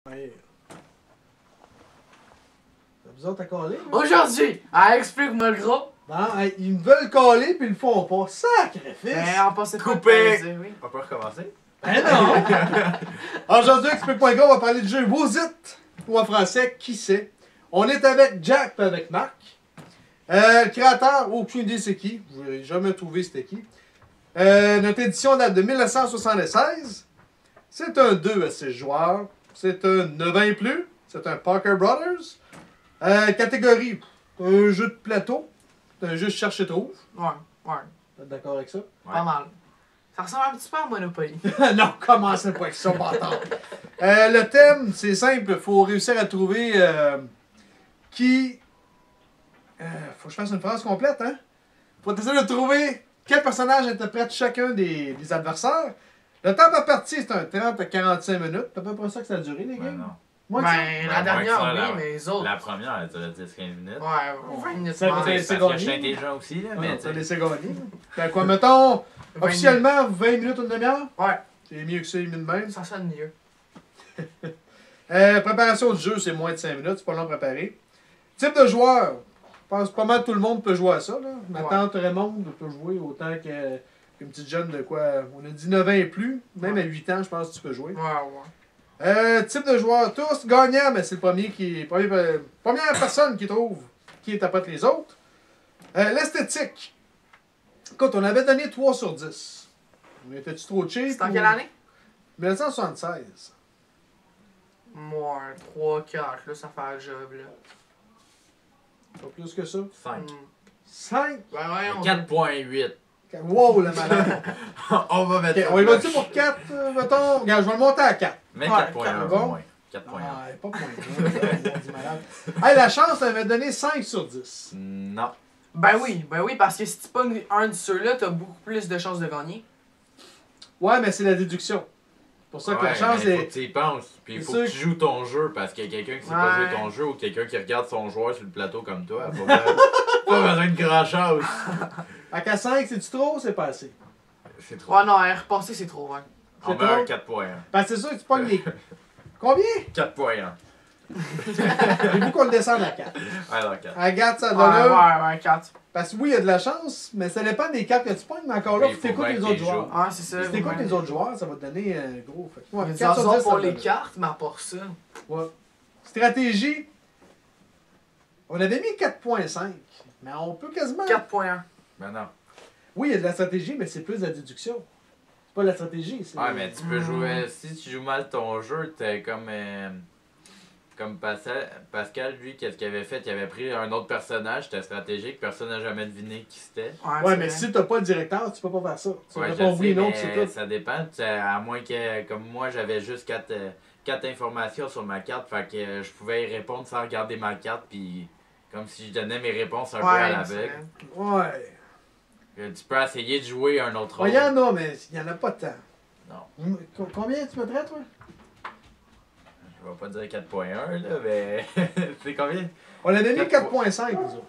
Ouais. T'as besoin de ta coller? Aujourd'hui, explique-moi le gros. Non, hey, ils me veulent coller puis ils le font pas. Sacrifice! Ben, on passait pas Coupé. de temps, oui. On peut recommencer? Ben non! Aujourd'hui, Explique.com, on va parler du jeu Wozit, ou en français, Qui c'est? On est avec Jack et avec Marc. Le créateur, aucune idée c'est qui. Je n'ai jamais trouvé c'était qui. Notre édition date de 1976. C'est un 2 à 6 joueurs. C'est un 9 ans et plus. C'est un Parker Brothers. Catégorie, un jeu de plateau. C'est un jeu cherche-trouve. Ouais. Vous êtes d'accord avec ça? Pas mal. Ça ressemble un petit peu à Monopoly. Non, commencez pas avec ça, bâtard. Le thème, c'est simple. Il faut réussir à trouver qui... faut que je fasse une phrase complète, hein? Faut essayer de trouver quel personnage interprète chacun des adversaires. Le temps par partie, c'est un 30 à 45 minutes. C'est à peu près ça que ça a duré, les gars. Ben non. Moi, Ben, la dernière, ça, oui, la- mais les autres. La première, elle durait 10-15 minutes. Ouais, 20 minutes. Ça, ouais. c'est- C'est parce que je suis gagné. intelligent aussi, là, ça mais a tu laissé gagner. Fait quoi, mettons, 20 officiellement, 20 minutes, une demi-heure? Ouais, C'est mieux que ça, mieux de même. ça sonne mieux. Préparation du jeu, c'est moins de 5 minutes, c'est pas long à préparer. Type de joueur, je pense que pas mal tout le monde peut jouer à ça. Là. Ma tante Raymond peut jouer autant qu'une petite jeune de quoi. On a dit 9 ans et plus, même à 8 ans, je pense que tu peux jouer. Ouais. Type de joueur, tous gagnants, mais c'est le premier qui. Première personne qui trouve qui interprète les autres. L'esthétique. Écoute, on avait donné 3 sur 10. On était-tu trop cheap? C'est en quelle année? 1976. Moi, 3, 4, là, ça fait le job, là. Pas plus que ça. 5. 5. Ben ouais, on... 4.8. Wow, le malade. On va mettre Ok, ça on y va là. dessus pour 4, mettons. Regarde, je vais le monter à 4. Mais Ouais, 4.1 bon. au moins. 4.1. Ah, pas point. Du malade. Hey, la chance, elle m'a donné 5 sur 10. Non. Ben oui, parce que si tu pognes un de ceux-là, t'as beaucoup plus de chances de gagner. Ouais, mais c'est la déduction. C'est pour ça que la Ouais, chance mais faut est. que tu y penses. Puis il C'est faut sûr que tu joues ton jeu parce qu'il y a quelqu'un qui sait pas Ouais. jouer ton jeu ou quelqu'un qui regarde son joueur sur le plateau comme toi. Pas besoin de grand chose. À qu'à 5, c'est-tu trop ou c'est pas assez? C'est trop. Ouais, non, repasser, c'est trop, ouais. On c'est met un trop? 4.1. Ben, c'est sûr que tu pognes les. Combien? 4.1. Il faut qu'on le descende à 4. Alors 4. À 4, ça donne Ouais, 4. Parce que oui, il y a de la chance, mais ça dépend des cartes que tu pognes. Mais encore là, Oui, faut il faut t'écoutes bien les qu'il autres joueurs. joue. Ouais, c'est ça. Si t'écoutes les autres joueurs, ça va te donner un gros. Fait. Il Ouais, y a du 4 sur 10, hasard pour ça les donne. cartes, mais à part ça. Ouais. Stratégie. On avait mis 4.5. Mais on peut quasiment. 4.1. Ben non. Oui, il y a de la stratégie, mais c'est plus de la déduction. C'est pas de la stratégie. C'est... Ouais, mais tu peux jouer. Si tu joues mal ton jeu, t'es comme. Comme Pascal, lui, qu'est-ce qu'il avait fait? Il avait pris un autre personnage, c'était stratégique, personne n'a jamais deviné qui c'était. Ouais, mais si t'as pas le directeur, tu peux pas faire ça. Tu Ouais, je réponds oui, sais, non, puis c'est mais tout. ça dépend. À moins que, comme moi, j'avais juste 4 informations sur ma carte, fait que je pouvais y répondre sans regarder ma carte, puis comme si je donnais mes réponses un peu à l'aveugle. Ouais. Tu peux essayer de jouer un autre rôle. Il y en a, mais il y en a pas tant. Non. Combien tu mettrais, toi? Je vais pas dire 4.1, là, mais c'est combien? On avait mis 4. 4.5, nous autres.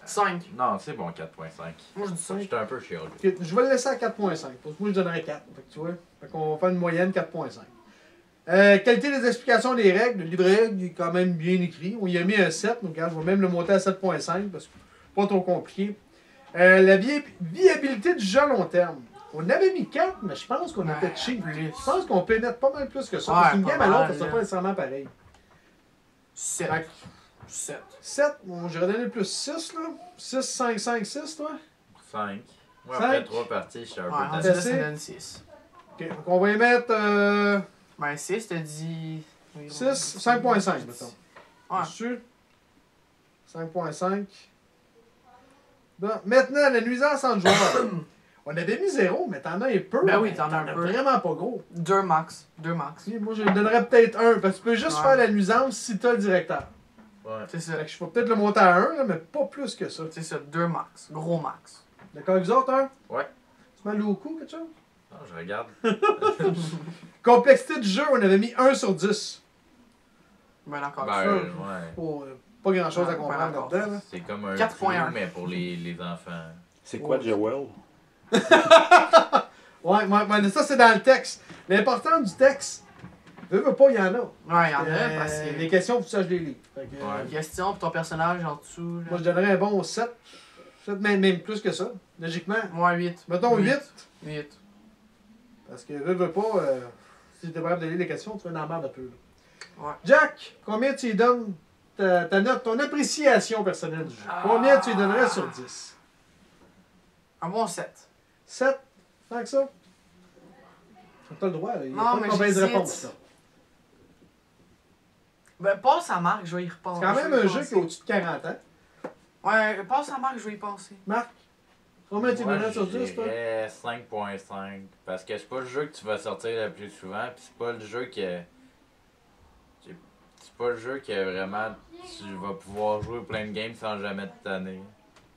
5. Non, c'est bon, 4.5. Moi, je dis 5. J'étais un peu chiant. Ok, je vais le laisser à 4.5. Pour moi, je donnerais 4. Fait que tu vois, fait qu'on va faire une moyenne 4.5. Qualité des explications des règles. Le livret est quand même bien écrit. On y a mis un 7. Donc, regarde, je vais même le monter à 7.5 parce que c'est pas trop compliqué. La viabilité du jeu à long terme. On avait mis 4, mais je pense qu'on était cheap. plus. Je pense qu'on pénètre pas mal plus que ça. Ouais, parce qu'une pas game à l'autre, mal, ça sera là. pas nécessairement pareil. 7. Fait que 7. 7, bon, j'aurais donné plus 6, là. 6, 5, 5, 6, toi. 5. Moi, 5. après 3 parties, je suis un Ouais, peu en tanné. ça, ça donne 6. Ok, donc on va y mettre Ben, 6, t'as dit. 6, 5.5, mettons. Ouais. Dessus. 5.5. Bon, maintenant, la nuisance en joueur. On avait mis 0, mais t'en as un peu. Ben oui, mais t'en as un peu. Vraiment pas gros. 2 max. 2 max. Si, moi, je lui donnerais peut-être 1, parce que tu peux juste Ouais. faire la nuisance si t'as le directeur. Ouais. C'est ça. Fait que je peux peut-être le monter à 1, là, mais pas plus que ça. C'est ça, 2 max. Gros max. D'accord avec vous autres, 1? Ouais. Tu m'as au cou, quelque chose? Non, je regarde. Complexité du jeu, on avait mis 1 sur 10. Ben, encore Ben, ça, ouais. Pas grand-chose à Ouais, comprendre pas encore. là-dedans. là. C'est comme un 4.1. flou, mais pour les enfants. C'est quoi Jewel? Ouais, mais ça, c'est dans le texte. L'important du texte, Veux pas, il y en a. Ouais, il y en a, parce que. Les questions, faut que ça, je les lis. Fait que, Ouais. Question pour ton personnage en dessous. Là. moi, je donnerais un bon 7. 7, même plus que ça, logiquement. Ouais, 8. Mettons 8. 8. Parce que veux pas, si tu es capable de lire les questions, tu vas dans la merde un peu. Là. Ouais. Jack, combien tu lui donnes ta note, ton appréciation personnelle du jeu? Combien tu lui donnerais sur 10? Un bon 7. 7? Tant que ça? T'as le droit, là. Il n'y a Non, pas mais de mauvaise j'hésite. réponse. Là. Ben, passe à Marc, je vais y repenser. C'est quand même je vais y un jeu penser. qui est au-dessus de 40 ans. Ouais, passe à Marc, je vais y penser. Marc, combien tu lui Moi, donnerais sur 10, toi? je dirais 5.5. Parce que c'est pas le jeu que tu vas sortir le plus souvent, pis c'est pas le jeu que. C'est pas le jeu que vraiment tu vas pouvoir jouer plein de games sans jamais te tanner.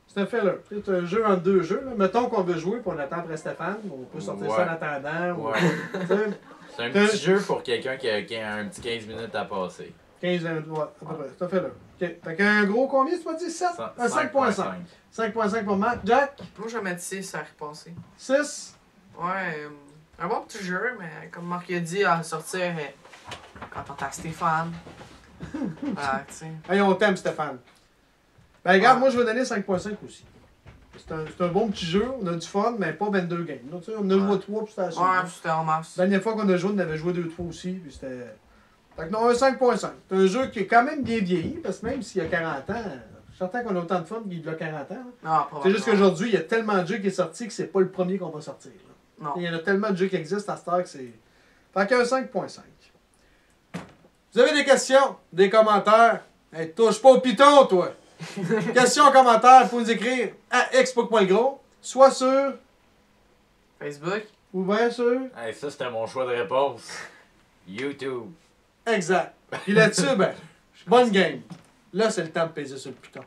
C'est un filler. C'est un jeu entre deux jeux. Là. Mettons qu'on veut jouer et on attend après Stéphane. On peut sortir ça en attendant. Ou, Ouais. tu sais, C'est un petit jeu pour quelqu'un qui a un petit 15 minutes à passer. 15, 20, ouais, à peu près. C'est un filler. OK. Fait qu'un gros combien, tu m'as dit? 7? 5.5. 5.5 pour Marc. Jack? Moi, je vais mettre 6 à repenser. 6? Ouais, un bon petit jeu, mais comme Marc a dit, à sortir quand on t'a Stéphane. Voilà, tu sais. Hey, on t'aime, Stéphane. Ben, regarde, Ah. moi, je vais donner 5.5 aussi. C'est un bon petit jeu. On a du fun, mais pas 22 games. Là, tu sais, on a joué 3 puis c'était assez. Ouais, c'était en masse. La dernière fois qu'on a joué, on avait joué 2-3 aussi. Puis c'était. Fait que non, un 5.5. C'est un jeu qui est quand même bien vieilli, parce que même s'il y a 40 ans, je suis certain qu'on a autant de fun qu'il y a 40 ans. Non, C'est juste qu'aujourd'hui, il y a tellement de jeux qui est sorti que c'est pas le premier qu'on va sortir. Là. Non. Il y en a tellement de jeux qui existent à cette heure que c'est. Fait qu'un 5.5. Vous avez des questions, des commentaires? Hey, touche pas au piton, toi! Questions, commentaires, vous pouvez nous écrire à expo.gros, soit sur, Facebook. ou bien sur. Hey, ça c'était mon choix de réponse. YouTube. Exact. Puis là-dessus, ben, bonne game. Là, c'est le temps de peser sur le piton.